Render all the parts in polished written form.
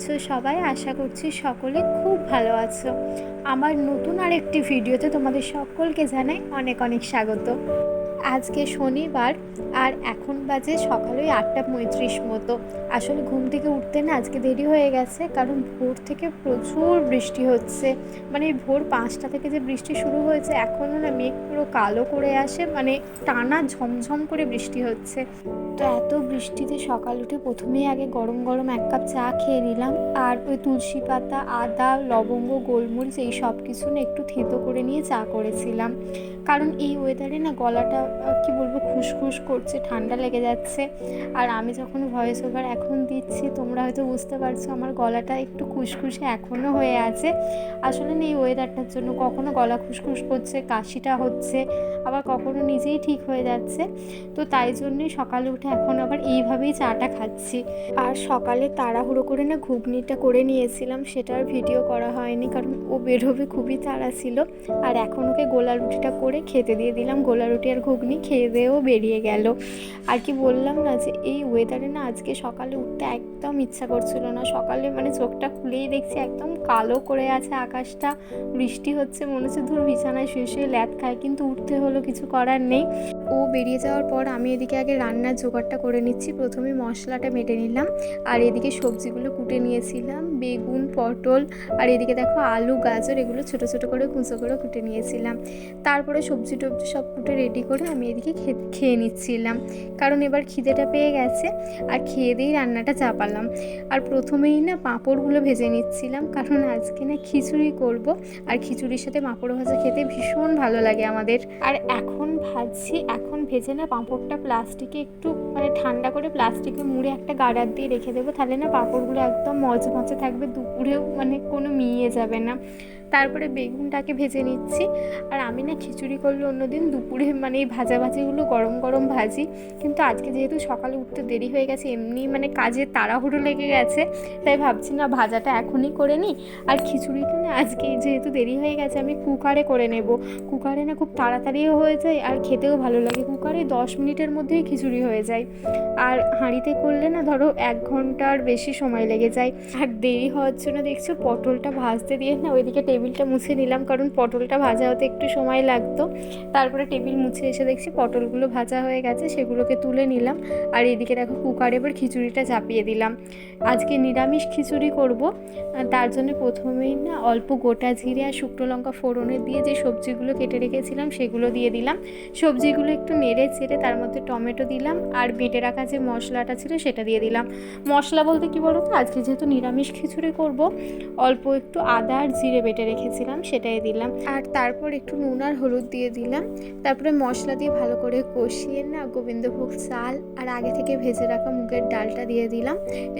আছো সবাই? আশা করছি সকলে খুব ভালো আছো। আমার নতুন আরেকটি ভিডিওতে তোমাদের সকলকে জানাই অনেক অনেক স্বাগত। আজকে শনিবার আর এখন বাজে সকাল ওই 8:35 মতো। আসলে ঘুম থেকে উঠতে না আজকে দেরি হয়ে গেছে, কারণ ভোর থেকে প্রচুর বৃষ্টি হচ্ছে। মানে ভোর 5টা থেকে যে বৃষ্টি শুরু হয়েছে, এখনও না মেঘ পুরো কালো করে আসে, মানে টানা ঝমঝম করে বৃষ্টি হচ্ছে। তো এত বৃষ্টিতে সকাল উঠে প্রথমেই আগে গরম গরম এক কাপ চা খেয়ে নিলাম। আর ওই তুলসী পাতা, আদা, লবঙ্গ, গোলমরিচ এই সব কিছু না একটু থেঁতো করে নিয়ে চা করেছিলাম। কারণ এই ওয়েদারে না গলাটা কি বলবো, খুসখুস করছে, ঠান্ডা লেগে যাচ্ছে। আর আমি যখন ভয়েস ওভার এখন দিচ্ছি, তোমরা হয়তো বুঝতে পারছো আমার গলাটা একটু খুসখুসে এখনও হয়ে আছে। আসলে না এই ওয়েদারটার জন্য কখনো গলা খুসখুস করছে, কাশিটা হচ্ছে, আবার কখনো নিজেই ঠিক হয়ে যাচ্ছে। তো তাই জন্যই সকালে উঠে এখন আবার এইভাবেই চাটা খাচ্ছি। আর সকালে তাড়াহুড়ো করে না ঘুগনিটা করে নিয়েছিলাম, সেটার ভিডিও করা হয়নি, কারণ ও বেরোবে খুবই তাড়া ছিল। আর এখন ওকে গোলা রুটিটা করে খেতে দিয়ে দিলাম। গোলা রুটি আর ঘুগনি খেয়ে দিয়েও বেরিয়ে গেল। আর কি বললাম না যে এই ওয়েদারে না আজকে সকালে উঠতে একদম ইচ্ছা করছিল না। সকালে মানে চোখটা খুলেই দেখছি একদম কালো করে আছে আকাশটা, বৃষ্টি হচ্ছে, মনে হচ্ছে ধুর বিছানায় শুয়ে শুয়ে ল্যাদ খায়, কিন্তু উঠতে হলো, কিছু করার নেই। ও বেরিয়ে যাওয়ার পর আমি এদিকে আগে রান্নার জোগাড়টা করে নিচ্ছি। প্রথমে মশলাটা বেটে নিলাম, আর এদিকে সবজিগুলো কুটে নিয়েছিলাম, বেগুন, পটল, আর এদিকে দেখো আলু, গাজর, এগুলো ছোটো ছোটো করে কুঁচো করে কুটে নিয়েছিলাম। তারপরে সবজি টবজি সব কুটে রেডি করে আমি এদিকে খেয়ে নিচ্ছিলাম, কারণ এবার খিদেটা পেয়ে গেছে। আর খেয়ে দিয়েই রান্নাটা চাপালাম। আর প্রথমেই না পাঁপড়গুলো ভেজে নিচ্ছিলাম, কারণ আজকে না খিচুড়ি করব। আর খিচুড়ির সাথে পাঁপড় ভাজা খেতে ভীষণ ভালো লাগে আমাদের। আর এখন ভাজছি, এখন ভেজে না পাঁপড়টা প্লাস্টিকে একটু মানে ঠান্ডা করে প্লাস্টিকে মুড়ে একটা গার্ডার দিয়ে রেখে দেবো, তাহলে না পাঁপড়গুলো একদম মচমচে থাকবে, দুপুরেও মানে কোনো মিয়ে যাবে না। তারপরে বেগুনটাকে ভেজে নিচ্ছি। আর আমি না খিচুড়ি করলে অন্যদিন দুপুরে মানে এই ভাজাভাজিগুলো গরম গরম ভাজি, কিন্তু আজকে যেহেতু সকালে উঠতে দেরি হয়ে গেছে, এমনি মানে কাজে তাড়াহুড়ো লেগে গেছে, তাই ভাবছি না ভাজাটা এখনই করে নিই। আর খিচুড়িটা না আজকে যেহেতু দেরি হয়ে গেছে, আমি কুকারে করে নেব। কুকারে না খুব তাড়াতাড়িও হয়ে যায় আর খেতেও ভালো লাগে। কুকারে 10 মিনিটের মধ্যেই খিচুড়ি হয়ে যায়। আর হাঁড়িতে করলে না ধরো 1 ঘন্টার বেশি সময় লেগে যায়। আর দেরি হওয়ার জন্য দেখছো পটলটা ভাজতে দিয়ে না ওইদিকে টেবিলটা মুছে নিলাম, কারণ পটলটা ভাজা হতে একটু সময় লাগতো। তারপরে টেবিল মুছে এসে দেখছি পটলগুলো ভাজা হয়ে গেছে, সেগুলোকে তুলে নিলাম। আর এদিকে দেখো কুকারে এবার খিচুড়িটা চাপিয়ে দিলাম। আজকে নিরামিষ খিচুড়ি করব। তার জন্য প্রথমেই না অল্প গোটা জিরে আর শুকনো লঙ্কা ফোড়নে দিয়ে যে সবজিগুলো কেটে রেখেছিলাম সেগুলো দিয়ে দিলাম। সবজিগুলো একটু নেড়ে চেড়ে তার মধ্যে টমেটো দিলাম, আর বেটে রাখা যে মশলাটা ছিল সেটা দিয়ে দিলাম। মশলা বলতে কি বলো তো, আজকে যেহেতু নিরামিষ খিচুড়ি করব, অল্প একটু আদা আর জিরে বেটে রেখেছিলাম সেটাই দিলাম। আর তারপর একটু নুন আর হলুদ দিয়ে দিলাম। তারপরে মশলা দিয়ে ভালো করে কষিয়ে না গোবিন্দভোগ চাল আর আগে থেকে ভেজে রাখা মুগের ডালটা দিয়ে দিলাম।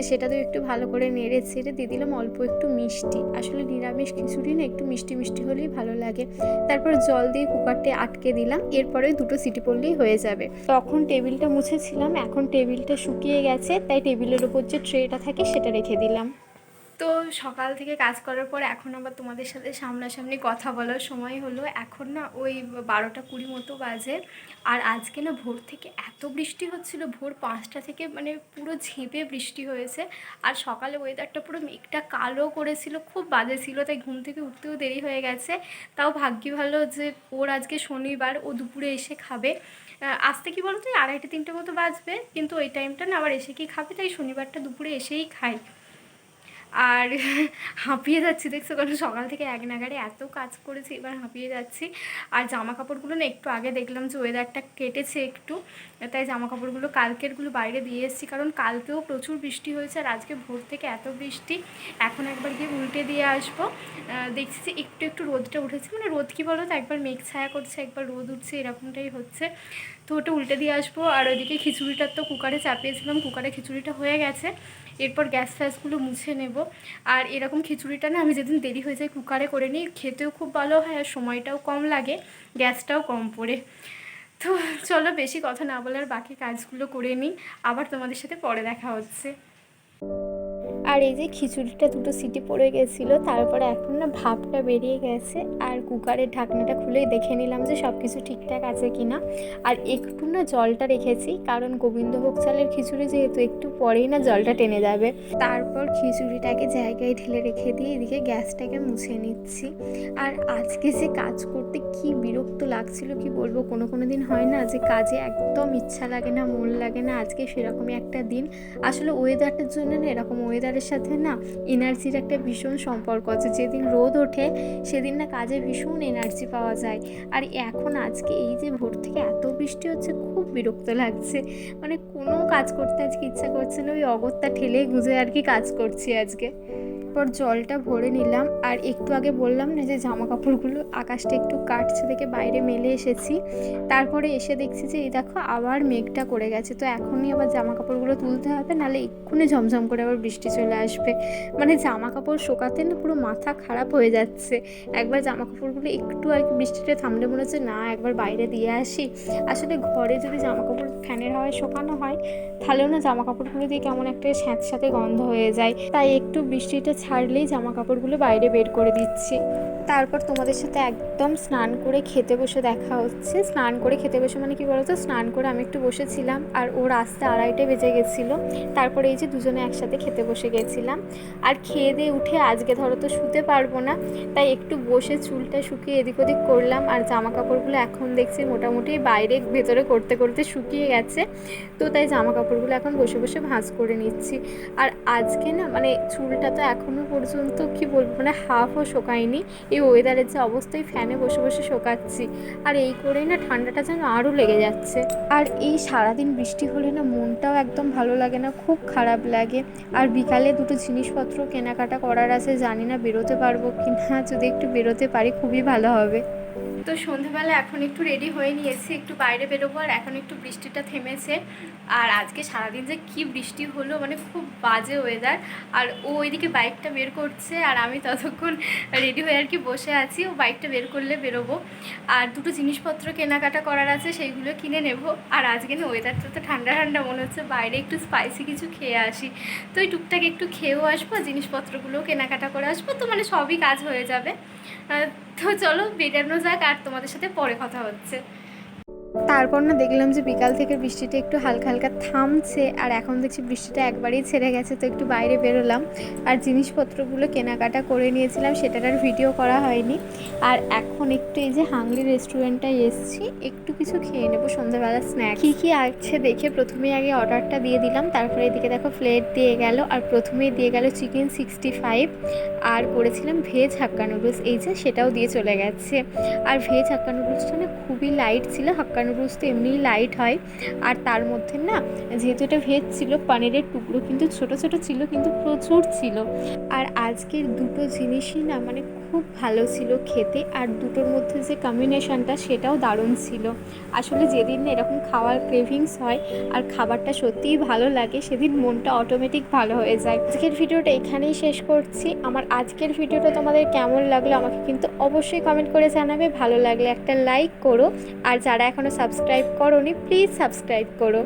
সেটা তো একটু ভালো করে নেড়ে ছেড়ে দিয়ে দিলাম অল্প একটু মিষ্টি। আসলে নিরামিষ খিচুড়ি না একটু মিষ্টি মিষ্টি হলেই ভালো লাগে। তারপর জল দিয়ে কুকারটা আটকে দিলাম, এরপরে 2টো সিটি পড়লেই হয়ে যাবে। তখন টেবিলটা মুছেছিলাম, এখন টেবিলটা শুকিয়ে গেছে, তাই টেবিলের উপর যে ট্রেটা থাকে সেটা রেখে দিলাম। তো সকাল থেকে কাজ করার পর এখন আবার তোমাদের সাথে সামনাসামনি কথা বলার সময় হলো। এখন না ওই 12টা 20 মতো বাজে। আর আজকে না ভোর থেকে এত বৃষ্টি হচ্ছিল, ভোর 5টা থেকে মানে পুরো ঝেঁপে বৃষ্টি হয়েছে। আর সকালে ওয়েদারটা পুরো মেঘটা কালো করেছিল, খুব বাজে ছিল, তাই ঘুম থেকে উঠতেও দেরি হয়ে গেছে। তাও ভাগ্যি ভালো যে ওর আজকে শনিবার, ও দুপুরে এসে খাবে। আসতে কি বলতো 2:30-3টে মতো বাজবে, কিন্তু ওই টাইমটা না আবার এসে কি খাবে, তাই শনিবারটা দুপুরে এসেই খাই। আর হাঁপিয়ে যাচ্ছি দেখছো, কারণ সকাল থেকে এক নাগাড়ে এত কাজ করেছি, এবার হাঁপিয়ে যাচ্ছি। আর জামা কাপড়গুলো না একটু আগে দেখলাম যে ওয়েদারটা কেটেছে একটু, তাই জামা কাপড়গুলো কালকেরগুলো বাইরে দিয়ে এসেছি, কারণ কালকেও প্রচুর বৃষ্টি হয়েছে আর আজকে ভোর থেকে এত বৃষ্টি। এখন একবার গিয়ে উল্টে দিয়ে আসবো। দেখছি যে একটু একটু রোদটা উঠেছে, মানে রোদ কি বলো তো, একবার মেঘ ছায়া করছে একবার রোদ উঠছে, এরকমটাই হচ্ছে। তো ওটা উল্টে দিয়ে আসবো। আর ওইদিকে খিচুড়িটা তো কুকারে চাপিয়েছিলাম, কুকারে খিচুড়িটা হয়ে গেছে। এরপর গ্যাস ফ্যাসগুলো মুছে নেব। আর এরকম খিচুড়িটা না আমি যেদিন দেরি হয়ে যায় কুকারে করে নিই, খেতেও খুব ভালো হয় আর সময়টাও কম লাগে, গ্যাসটাও কম পড়ে। তো চলো বেশি কথা না বলার বাকি কাজগুলো করে নিই, আবার তোমাদের সাথে পরে দেখা হচ্ছে। আর এই যে খিচুড়িটা দুটো সিটি পড়ে গেছিলো, তারপরে এখন না ভাপটা বেরিয়ে গেছে। আর কুকারের ঢাকনাটা খুলেই দেখে নিলাম যে সব কিছু ঠিকঠাক আছে কিনা। আর একটু না জলটা রেখেছি, কারণ গোবিন্দভোগ চালের খিচুড়ি যেহেতু একটু পরেই না জলটা টেনে যাবে। তারপর খিচুড়িটাকে জায়গায় ঢেলে রেখে দিয়ে এদিকে গ্যাসটাকে মুছে নিচ্ছি। আর আজকে যে কাজ করতে কি বিরক্ত লাগছিল কি বলবো। কোনো দিন হয় না যে কাজে একদম ইচ্ছা লাগে না, মন লাগে না। আজকে সেরকমই একটা দিন। আসলে ওয়েদারটার জন্য না, এরকম ওয়েদারের সাথে না এনার্জির একটা ভীষণ সম্পর্ক আছে। যেদিন রোদ ওঠে সেদিন না কাজে ভীষণ এনার্জি পাওয়া যায়। আর এখন আজকে এই যে ভোর থেকে এত বৃষ্টি হচ্ছে, খুব বিরক্ত লাগছে। মানে কোনো কাজ করতে আজকে ইচ্ছা করছে না, ওই অগত্যা ঠেলে গুঁজে আর কি কাজ করছি আজকে। তারপর জলটা ভরে নিলাম। আর একটু আগে বললাম না যে জামা কাপড়গুলো আকাশটা একটু কাটছে দেখে বাইরে মেলে এসেছি। তারপরে এসে দেখছি যে এই দেখো আবার মেঘটা করে গেছে। তো এখনই আবার জামা কাপড়গুলো তুলতে হবে, নাহলে এক্ষুনি ঝমঝম করে আবার বৃষ্টি চলে আসবে। মানে জামা কাপড় শোকাতে না পুরো মাথা খারাপ হয়ে যাচ্ছে। একবার জামা কাপড়গুলো একটু আর কি বৃষ্টিটা থামলে মনে হচ্ছে না একবার বাইরে দিয়ে আসি। আসলে ঘরে যদি জামা কাপড় ফ্যানের হাওয়ায় শোকানো হয় তাহলেও না জামা কাপড়গুলো দিয়ে কেমন একটা স্যাঁতস্যাঁতে গন্ধ হয়ে যায়। তাই একটু বৃষ্টিটা ছাড়লেই জামা কাপড়গুলো বাইরে বের করে দিচ্ছি। তারপর তোমাদের সাথে একদম স্নান করে খেতে বসে দেখা হচ্ছে। স্নান করে খেতে বসে মানে কি বলতো, স্নান করে আমি একটু বসেছিলাম আর ওর আসতে 2:30 বেজে গেছিলো। তারপরে এই যে দুজনে একসাথে খেতে বসে গেছিলাম। আর খেয়ে দিয়ে উঠে আজকে ধরো তো শুতে পারবো না, তাই একটু বসে চুলটা শুকিয়ে এদিক ওদিক করলাম। আর জামা কাপড়গুলো এখন দেখছি মোটামুটি বাইরে ভেতরে করতে করতে শুকিয়ে গেছে। তো তাই জামা কাপড়গুলো এখন বসে বসে ভাঁজ করে নিচ্ছি। আর আজকে না মানে চুলটা তো এখনও পর্যন্ত কি বলবো, মানে হাফও শোকায়নি। এই ওয়েদারের যে অবস্থায় ফ্যানে বসে বসে শোকাচ্ছি। আর এই করেই না ঠান্ডাটা যেন আরও লেগে যাচ্ছে। আর এই সারাদিন বৃষ্টি হলে না মনটাও একদম ভালো লাগে না, খুব খারাপ লাগে। আর বিকালে দুটো জিনিসপত্র কেনাকাটা করার আছে, জানি না বেরোতে পারবো কি না। যদি একটু বেরোতে পারি খুবই ভালো হবে। তো সন্ধেবেলা এখন একটু রেডি হয়ে নিয়েছি, একটু বাইরে বেরোবো। আর এখন একটু বৃষ্টিটা থেমেছে। আর আজকে সারাদিন যে কি বৃষ্টি হলো, মানে খুব বাজে ওয়েদার। আর ও ওইদিকে বাইকটা বের করছে আর আমি ততক্ষণ রেডি হয়ে আর কি বসে আছি। ও বাইকটা বের করলে বেরোবো। আর দুটো জিনিসপত্র কেনাকাটা করার আছে, সেইগুলো কিনে নেব। আর আজকে না ওয়েদারটা তো ঠান্ডা ঠান্ডা মনে হচ্ছে, বাইরে একটু স্পাইসি কিছু খেয়ে আসি। তো ওই টুকটাক একটু খেয়েও আসবো, জিনিসপত্রগুলোও কেনাকাটা করে আসবো। তো মানে সবই কাজ হয়ে যাবে। তো চলো বেরানো যাক, আর তোমাদের সাথে পরে কথা হচ্ছে। তারপর না দেখলাম যে বিকাল থেকে বৃষ্টিটা একটু হালকা হালকা থামছে। আর এখন দেখছি বৃষ্টিটা একবারেই ছেড়ে গেছে। তো একটু বাইরে বেরোলাম আর জিনিসপত্রগুলো কেনাকাটা করে নিয়েছিলাম, সেটার আর ভিডিও করা হয়নি। আর এখন একটু এই যে হাংলি রেস্টুরেন্টটায় এসেছি, একটু কিছু খেয়ে নেবো সন্ধ্যাবেলা স্ন্যাক। কী আছে দেখে প্রথমেই আগে অর্ডারটা দিয়ে দিলাম। তারপরে এদিকে দেখো প্লেট দিয়ে গেল। আর প্রথমেই দিয়ে গেল চিকেন 65। আর করেছিলাম ভেজ হাক্কা নুডলস, এই যে সেটাও দিয়ে চলে গেছে। আর ভেজ হাক্কা নুডলসটা না খুবই লাইট ছিল। হাক্কা নুডলস তো এমনিই লাইট হয়। আর তার মধ্যে না যেহেতু এটা ভেজ ছিল, পনিরের টুকরো কিন্তু ছোট ছোট ছিল, কিন্তু প্রচুর ছিল। আর আজকের দুটো জিনিসই না মানে খুব ভালো ছিল খেতে। আর দুটোর মধ্যে যে কম্বিনেশনটা সেটাও দারুণ ছিল। আসলে যেদিন না এরকম খাওয়ার ক্রেভিংস হয় আর খাবারটা সত্যিই ভালো লাগে, সেদিন মনটা অটোমেটিক ভালো হয়ে যায়। আজকের ভিডিওটা এখানেই শেষ করছি। আমার আজকের ভিডিওটা তোমাদের কেমন লাগলো আমাকে কিন্তু অবশ্যই কমেন্ট করে জানাবে। ভালো লাগলে একটা লাইক করো। আর যারা এখনও সাবস্ক্রাইব করোনি প্লিজ সাবস্ক্রাইব করো।